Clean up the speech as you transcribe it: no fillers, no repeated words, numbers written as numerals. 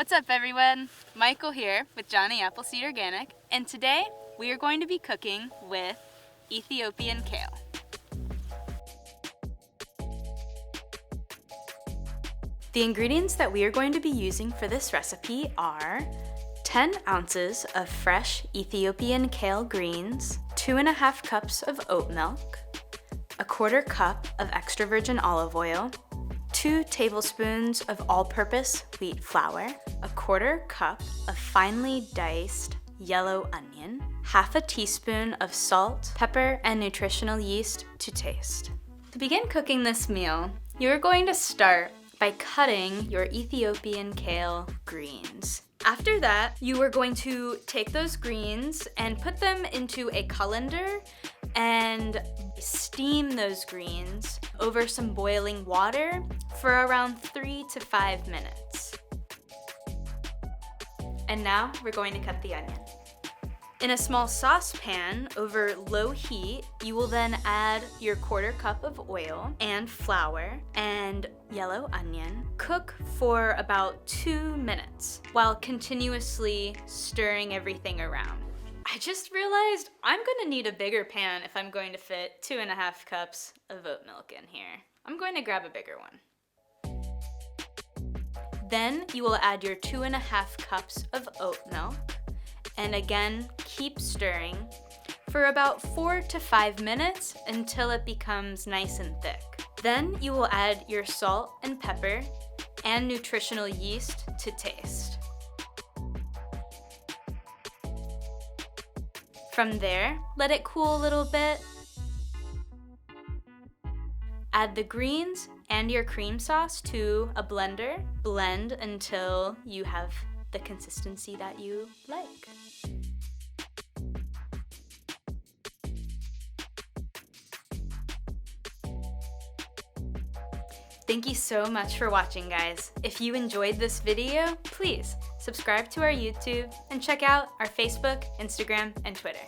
What's up everyone? Michael here with Johnny Appleseed Organic, and today we are going to be cooking with Ethiopian kale. The ingredients that we are going to be using for this recipe are 10 ounces of fresh Ethiopian kale greens, 2.5 cups of oat milk, 1/4 cup of extra virgin olive oil, 2 tablespoons of all-purpose wheat flour, 1/4 cup of finely diced yellow onion, 1/2 teaspoon of salt, pepper, and nutritional yeast to taste. To begin cooking this meal, you're going to start by cutting your Ethiopian kale greens. After that, you are going to take those greens and put them into a colander and steam those greens over some boiling water for around 3 to 5 minutes. And now we're going to cut the onion. In a small saucepan over low heat, you will then add your 1/4 cup of oil and flour and yellow onion. Cook for about 2 minutes while continuously stirring everything around. I just realized I'm gonna need a bigger pan if I'm going to fit 2.5 cups of oat milk in here. I'm going to grab a bigger one. Then you will add your 2.5 cups of oat milk, and again, keep stirring for about 4 to 5 minutes until it becomes nice and thick. Then you will add your salt and pepper and nutritional yeast to taste. From there, let it cool a little bit. Add the greens and your cream sauce to a blender. Blend until you have the consistency that you like. Thank you so much for watching, guys. If you enjoyed this video, please subscribe to our YouTube and check out our Facebook, Instagram, and Twitter.